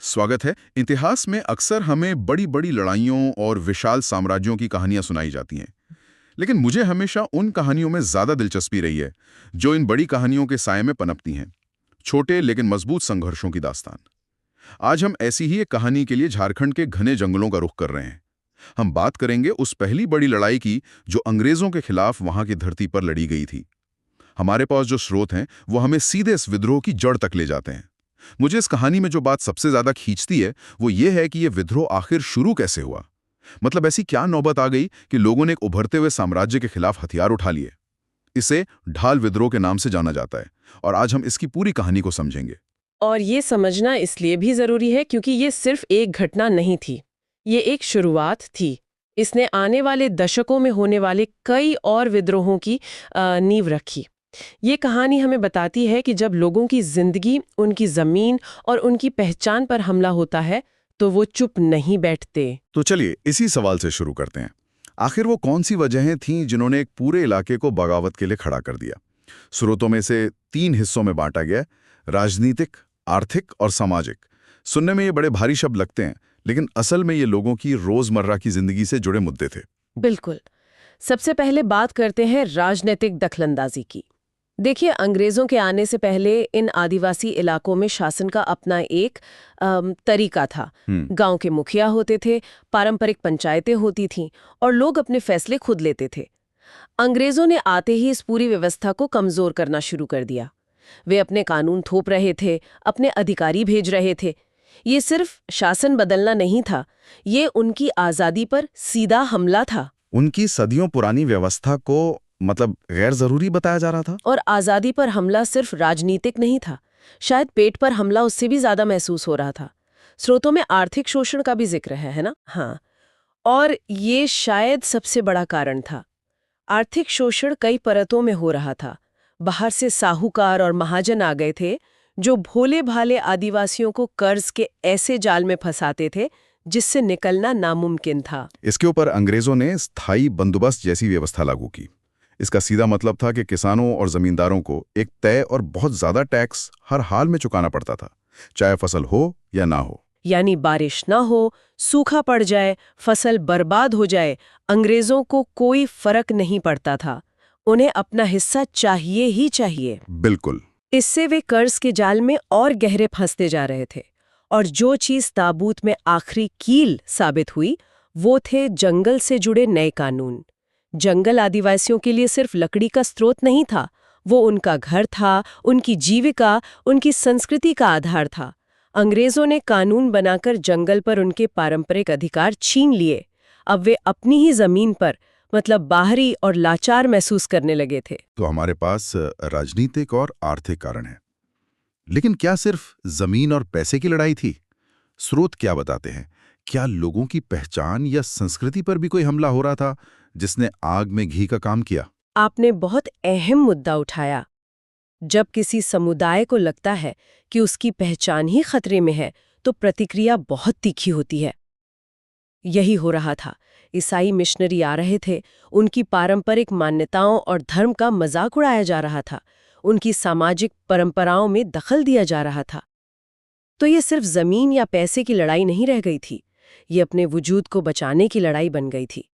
स्वागत है। इतिहास में अक्सर हमें बड़ी बड़ी लड़ाइयों और विशाल साम्राज्यों की कहानियां सुनाई जाती हैं, लेकिन मुझे हमेशा उन कहानियों में ज्यादा दिलचस्पी रही है जो इन बड़ी कहानियों के साये में पनपती हैं। छोटे लेकिन मजबूत संघर्षों की दास्तान। आज हम ऐसी ही एक कहानी के लिए झारखंड के घने जंगलों का रुख कर रहे हैं। हम बात करेंगे उस पहली बड़ी लड़ाई की जो अंग्रेजों के खिलाफ वहां की धरती पर लड़ी गई थी। हमारे पास जो स्रोत हैं वो हमें सीधे इस विद्रोह की जड़ तक ले जाते हैं। मुझे इस कहानी में जो बात सबसे ज्यादा खींचती है वो ये है कि ये विद्रोह आखिर शुरू कैसे हुआ। मतलब ऐसी क्या नौबत आ गई कि लोगों ने एक उभरते हुए साम्राज्य के खिलाफ हथियार उठा लिए। इसे ढाल विद्रोह के नाम से जाना जाता है और आज हम इसकी पूरी कहानी को समझेंगे। और ये समझना इसलिए भी जरूरी है क्योंकि ये सिर्फ एक घटना नहीं थी, ये एक शुरुआत थी। इसने आने वाले दशकों में होने वाले कई और विद्रोहों की नींव रखी। ये कहानी हमें बताती है कि जब लोगों की जिंदगी, उनकी जमीन और उनकी पहचान पर हमला होता है तो वो चुप नहीं बैठते। तो चलिए इसी सवाल से शुरू करते हैं। आखिर वो कौन सी वजहें थीं जिन्होंने एक पूरे इलाके को बगावत के लिए खड़ा कर दिया। स्रोतों में से 3 हिस्सों में बांटा गया: राजनीतिक, आर्थिक और सामाजिक। सुनने में ये बड़े भारी शब्द लगते हैं, लेकिन असल में ये लोगों की रोजमर्रा की जिंदगी से जुड़े मुद्दे थे। बिल्कुल। सबसे पहले बात करते हैं राजनीतिक दखलंदाजी की। देखिए, अंग्रेजों के आने से पहले इन आदिवासी इलाकों में शासन का अपना एक तरीका था। गांव के मुखिया होते थे, पारंपरिक पंचायतें होती थीं और लोग अपने फैसले खुद लेते थे। अंग्रेजों ने आते ही इस पूरी व्यवस्था को कमजोर करना शुरू कर दिया। वे अपने कानून थोप रहे थे, अपने अधिकारी भेज रहे थे। ये सिर्फ शासन बदलना नहीं था, ये उनकी आज़ादी पर सीधा हमला था। उनकी सदियों पुरानी व्यवस्था को मतलब गैर जरूरी बताया जा रहा था। और आज़ादी पर हमला सिर्फ राजनीतिक नहीं था, शायद पेट पर हमला उससे भी ज्यादा महसूस हो रहा था। स्रोतों में आर्थिक शोषण का भी जिक्र है ना? हाँ, और ये शायद सबसे बड़ा कारण था। आर्थिक शोषण कई परतों में हो रहा था। बाहर से साहूकार और महाजन आ गए थे जो भोले भाले आदिवासियों को कर्ज के ऐसे जाल में फंसाते थे जिससे निकलना नामुमकिन था। इसके ऊपर अंग्रेजों ने स्थायी बंदोबस्त जैसी व्यवस्था लागू की। इसका सीधा मतलब था कि किसानों और जमींदारों को एक तय और बहुत ज्यादा टैक्स हर हाल में चुकाना पड़ता था, चाहे फसल हो या ना हो। यानी बारिश ना हो, सूखा पड़ जाए, फसल बर्बाद हो जाए, अंग्रेजों को कोई फर्क नहीं पड़ता था। उन्हें अपना हिस्सा चाहिए ही चाहिए। बिल्कुल। इससे वे कर्ज के जाल में और गहरे फंसते जा रहे थे। और जो चीज ताबूत में आखिरी कील साबित हुई वो थे जंगल से जुड़े नए कानून। जंगल आदिवासियों के लिए सिर्फ लकड़ी का स्रोत नहीं था, वो उनका घर था, उनकी जीविका, उनकी संस्कृति का आधार था। अंग्रेजों ने कानून बनाकर जंगल पर उनके पारंपरिक अधिकार छीन लिए। अब वे अपनी ही जमीन पर मतलब बाहरी और लाचार महसूस करने लगे थे। तो हमारे पास राजनीतिक और आर्थिक कारण है, लेकिन क्या सिर्फ जमीन और पैसे की लड़ाई थी? स्रोत क्या बताते हैं? क्या लोगों की पहचान या संस्कृति पर भी कोई हमला हो रहा था जिसने आग में घी का काम किया? आपने बहुत अहम मुद्दा उठाया। जब किसी समुदाय को लगता है कि उसकी पहचान ही खतरे में है तो प्रतिक्रिया बहुत तीखी होती है। यही हो रहा था। ईसाई मिशनरी आ रहे थे, उनकी पारंपरिक मान्यताओं और धर्म का मजाक उड़ाया जा रहा था, उनकी सामाजिक परंपराओं में दखल दिया जा रहा था। तो ये सिर्फ जमीन या पैसे की लड़ाई नहीं रह गई थी, ये अपने वजूद को बचाने की लड़ाई बन गई थी।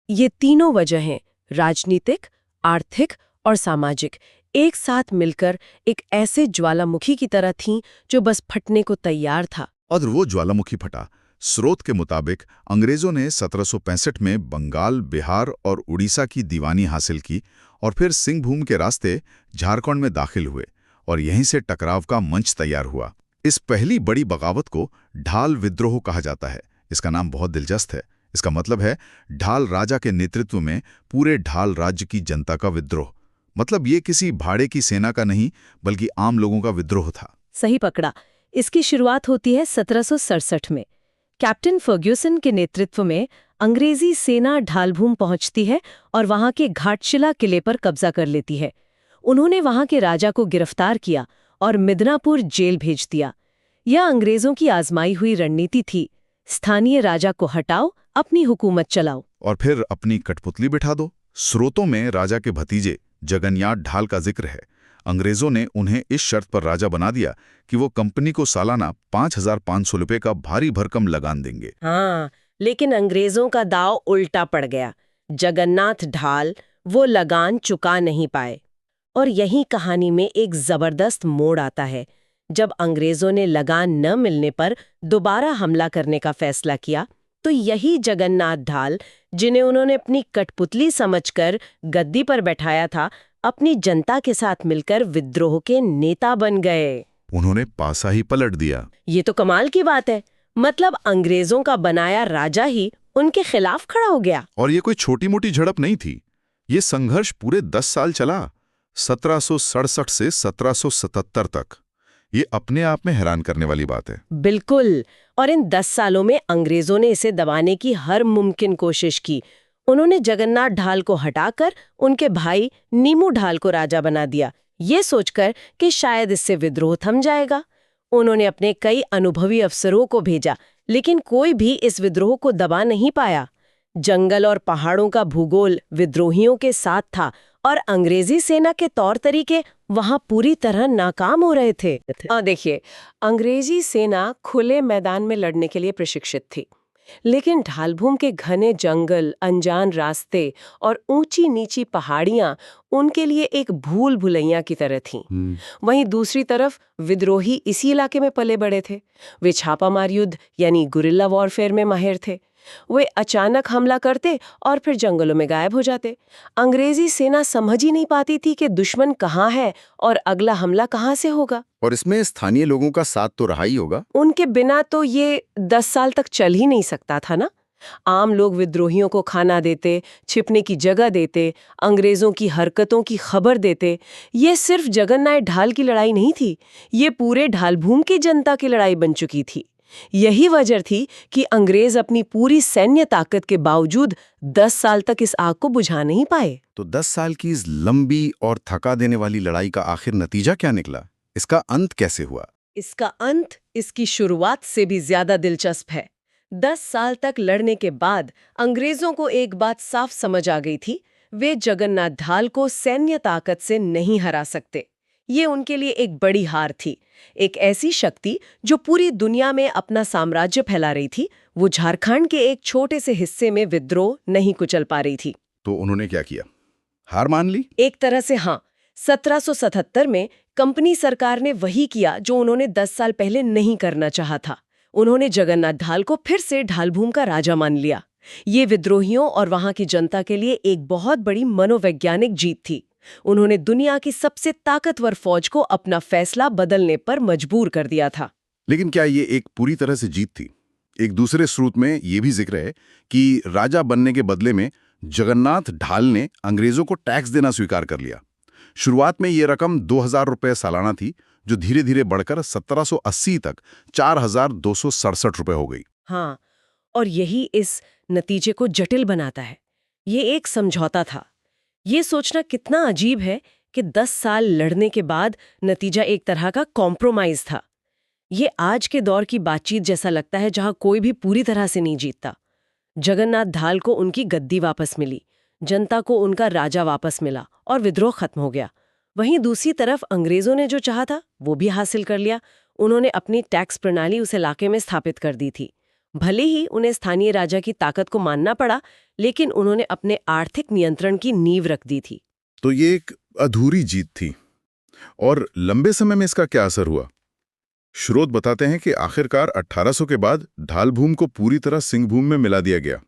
ये तीनों वजहें, राजनीतिक, आर्थिक और सामाजिक, एक साथ मिलकर एक ऐसे ज्वालामुखी की तरह थीं जो बस फटने को तैयार था। और वो ज्वालामुखी फटा। स्रोत के मुताबिक अंग्रेजों ने 1765 में बंगाल, बिहार और उड़ीसा की दीवानी हासिल की और फिर सिंहभूम के रास्ते झारखंड में दाखिल हुए और यहीं से टकराव का मंच तैयार हुआ। इस पहली बड़ी बगावत को ढाल विद्रोह कहा जाता है। इसका नाम बहुत दिलचस्प है। इसका मतलब है ढाल राजा के नेतृत्व में पूरे ढाल राज्य की जनता का विद्रोह। मतलब ये किसी भाड़े की सेना का नहीं बल्कि आम लोगों का विद्रोह था। सही पकड़ा। इसकी शुरुआत होती है 1767 में। कैप्टन फर्ग्यूसन के नेतृत्व में अंग्रेजी सेना ढालभूम पहुंचती है और वहां के घाटशिला किले पर कब्जा कर लेती है। उन्होंने वहां के राजा को गिरफ्तार किया और मिदनापुर जेल भेज दिया। यह अंग्रेजों की आजमाई हुई रणनीति थी। स्थानीय राजा को हटाओ, अपनी हुकूमत चलाओ और फिर अपनी कठपुतली बिठा दो। स्रोतों में राजा के भतीजे जगन्याथ ढाल का जिक्र है। अंग्रेजों ने उन्हें इस शर्त पर राजा बना दिया कि वो कंपनी को सालाना 5,500 रुपए का भारी भरकम लगान देंगे। हाँ, लेकिन अंग्रेजों का दांव उल्टा पड़ गया। जगन्नाथ ढाल वो लगान चुका नहीं पाए। और यही कहानी में एक जबरदस्त मोड़ आता है। जब अंग्रेजों ने लगान न मिलने पर दोबारा हमला करने का फैसला किया, तो यही जगन्नाथ ढाल, जिन्हें उन्होंने अपनी कठपुतली समझकर गद्दी पर बैठाया था, अपनी जनता के साथ मिलकर विद्रोह के नेता बन गए। उन्होंने पासा ही पलट दिया। ये तो कमाल की बात है। मतलब अंग्रेजों का बनाया राजा ही उनके खिलाफ खड़ा हो गया। और ये कोई छोटी मोटी झड़प नहीं थी। ये संघर्ष पूरे 10 साल चला, 1767 से 1777 तक। ये अपने आप में हैरान करने वाली बात है। बिल्कुल। और इन 10 सालों में अंग्रेजों ने इसे दबाने की हर मुमकिन कोशिश की। उन्होंने जगन्नाथ ढाल को हटाकर उनके भाई नीमू ढाल को राजा बना दिया, ये सोचकर कि शायद इससे विद्रोह थम जाएगा। उन्होंने अपने कई अनुभवी अफसरों को भेजा, लेकिन कोई भी इस विद्रोह को दबा नहीं पाया। जंगल और पहाड़ों का भूगोल विद्रोहियों के साथ था और अंग्रेजी सेना के तौर तरीके वहां पूरी तरह नाकाम हो रहे थे। देखिए, अंग्रेजी सेना खुले मैदान में लड़ने के लिए प्रशिक्षित थी, लेकिन ढालभूम के घने जंगल, अनजान रास्ते और ऊंची नीची पहाड़ियां उनके लिए एक भूल भुलैया की तरह थीं। वहीं दूसरी तरफ विद्रोही इसी इलाके में पले बड़े थे। वे छापामार युद्ध यानी गुरिल्ला वॉरफेयर में माहिर थे। वे अचानक हमला करते और फिर जंगलों में गायब हो जाते। अंग्रेजी सेना समझ ही नहीं पाती थी कि दुश्मन कहाँ है और अगला हमला कहाँ से होगा। और इसमें स्थानीय लोगों का साथ तो रहा ही होगा। उनके बिना तो ये 10 साल तक चल ही नहीं सकता था ना। आम लोग विद्रोहियों को खाना देते, छिपने की जगह देते, अंग्रेजों की हरकतों की खबर देते। ये सिर्फ जगन्नाथ ढाल की लड़ाई नहीं थी, ये पूरे ढालभूम की जनता की लड़ाई बन चुकी थी। यही वजह थी कि अंग्रेज अपनी पूरी सैन्य ताकत के बावजूद 10 साल तक इस आग को बुझा नहीं पाए। तो 10 साल की इस लंबी और थका देने वाली लड़ाई का आखिर नतीजा क्या निकला? इसका अंत कैसे हुआ? इसका अंत इसकी शुरुआत से भी ज्यादा दिलचस्प है। 10 साल तक लड़ने के बाद अंग्रेजों को एक बात साफ समझ आ गई थी, वे जगन्नाथ ढाल को सैन्य ताकत से नहीं हरा सकते। ये उनके लिए एक बड़ी हार थी। एक ऐसी शक्ति जो पूरी दुनिया में अपना साम्राज्य फैला रही थी, वो झारखंड के एक छोटे से हिस्से में विद्रोह नहीं कुचल पा रही थी। तो उन्होंने क्या किया? हार मान ली? एक तरह से हाँ। 1777 में कंपनी सरकार ने वही किया जो उन्होंने 10 साल पहले नहीं करना चाहा था। उन्होंने जगन्नाथ ढाल को फिर से ढालभूम का राजा मान लिया। ये विद्रोहियों और वहां की जनता के लिए एक बहुत बड़ी मनोवैज्ञानिक जीत थी। उन्होंने दुनिया की सबसे ताकतवर फौज को अपना फैसला बदलने पर मजबूर कर दिया था। लेकिन क्या ये एक पूरी तरह से जीत थी? एक दूसरे स्रोत में ये भी जिक्र है कि राजा बनने के बदले में जगन्नाथ ढाल ने अंग्रेजों को टैक्स देना स्वीकार कर लिया। शुरुआत में ये रकम 2,000 रुपये सालाना थी, जो धीरे धीरे बढ़कर 1780 तक 4,267 रुपये हो गई। हाँ, और यही इस नतीजे को जटिल बनाता है। ये एक समझौता था। ये सोचना कितना अजीब है कि 10 साल लड़ने के बाद नतीजा एक तरह का कॉम्प्रोमाइज था। ये आज के दौर की बातचीत जैसा लगता है, जहां कोई भी पूरी तरह से नहीं जीतता। जगन्नाथ ढाल को उनकी गद्दी वापस मिली, जनता को उनका राजा वापस मिला और विद्रोह खत्म हो गया। वहीं दूसरी तरफ अंग्रेजों ने जो चाहा था वो भी हासिल कर लिया। उन्होंने अपनी टैक्स प्रणाली उस इलाके में स्थापित कर दी थी। भले ही उन्हें स्थानीय राजा की ताकत को मानना पड़ा, लेकिन उन्होंने अपने आर्थिक नियंत्रण की नींव रख दी थी। तो ये एक अधूरी जीत थी। और लंबे समय में इसका क्या असर हुआ? स्रोत बताते हैं कि आखिरकार 1800 के बाद ढालभूम को पूरी तरह सिंहभूम में मिला दिया गया।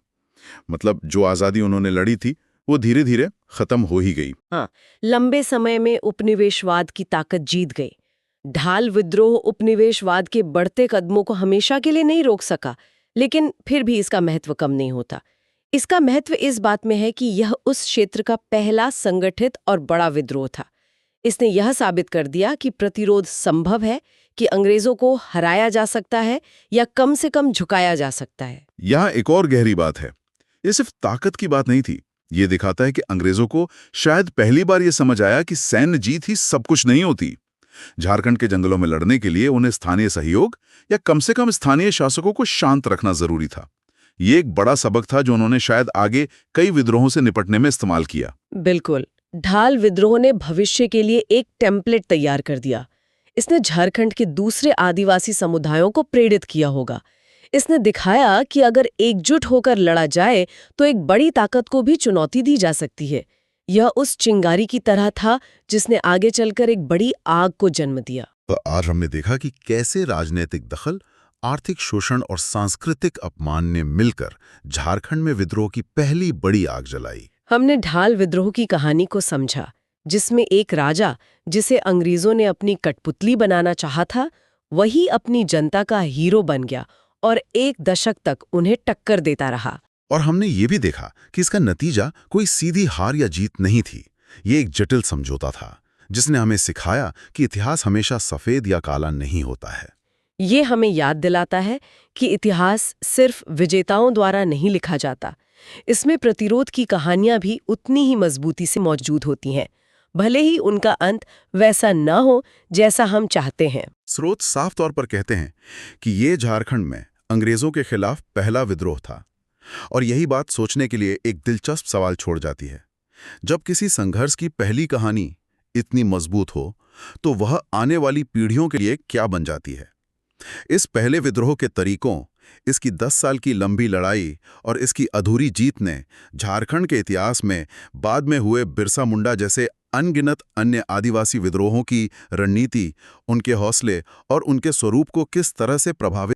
मतलब जो आज़ादी उन्होंने लड़ी थी वो धीरे धीरे खत्म हो ही गई। हाँ, लंबे समय में उपनिवेशवाद की ताकत जीत गई। ढाल विद्रोह उपनिवेशवाद के बढ़ते कदमों को हमेशा के लिए नहीं रोक सका, लेकिन फिर भी इसका महत्व कम नहीं होता। इसका महत्व इस बात में है कि यह उस क्षेत्र का पहला संगठित और बड़ा विद्रोह था। इसने यह साबित कर दिया कि प्रतिरोध संभव है, कि अंग्रेजों को हराया जा सकता है या कम से कम झुकाया जा सकता है। यहाँ एक और गहरी बात है। ये सिर्फ ताकत की बात नहीं थी। ये दिखाता है कि अंग्रेजों को शायद पहली बार ये समझ आया कि सैन्य जीत ही सब कुछ नहीं होती। झारखंड के जंगलों में लड़ने के लिए उन्हें स्थानीय सहयोग या कम से कम स्थानीय शासकों को शांत रखना जरूरी था। ये एक बड़ा सबक था जो उन्होंने शायद आगे कई विद्रोहों से निपटने में इस्तेमाल किया। बिल्कुल। ढाल विद्रोह ने भविष्य के लिए एक टेम्पलेट तैयार कर दिया। इसने झारखंड के दूसरे आदिवासी समुदायों को प्रेरित किया होगा। इसने दिखाया कि अगर एकजुट होकर लड़ा जाए तो एक बड़ी ताकत को भी चुनौती दी जा सकती है। यह उस चिंगारी की तरह था जिसने आगे चलकर एक बड़ी आग को जन्म दिया। तो आज हमने देखा कि कैसे राजनीतिक दखल, आर्थिक शोषण और सांस्कृतिक अपमान ने मिलकर झारखंड में विद्रोह की पहली बड़ी आग जलाई। हमने ढाल विद्रोह की कहानी को समझा, जिसमें एक राजा जिसे अंग्रेजों ने अपनी कठपुतली बनाना चाहा था, वही अपनी जनता का हीरो बन गया और एक दशक तक उन्हें टक्कर देता रहा। और हमने ये भी देखा कि इसका नतीजा कोई सीधी हार या जीत नहीं थी। ये एक जटिल समझौता था जिसने हमें सिखाया कि इतिहास हमेशा सफेद या काला नहीं होता है। ये हमें याद दिलाता है कि इतिहास सिर्फ विजेताओं द्वारा नहीं लिखा जाता। इसमें प्रतिरोध की कहानियां भी उतनी ही मजबूती से मौजूद होती हैं, भले ही उनका अंत वैसा न हो जैसा हम चाहते हैं। स्रोत साफ तौर पर कहते हैं कि ये झारखंड में अंग्रेजों के खिलाफ पहला विद्रोह था। और यही बात सोचने के लिए एक दिलचस्प सवाल छोड़ जाती है। जब किसी संघर्ष की पहली कहानी इतनी मजबूत हो, तो वह आने वाली पीढ़ियों के लिए क्या बन जाती है? इस पहले विद्रोह के तरीकों, इसकी 10 साल की लंबी लड़ाई और इसकी अधूरी जीत ने झारखंड के इतिहास में बाद में हुए बिरसा मुंडा जैसे अनगिनत अन्य आदिवासी विद्रोहों की रणनीति, उनके हौसले और उनके स्वरूप को किस तरह से प्रभावित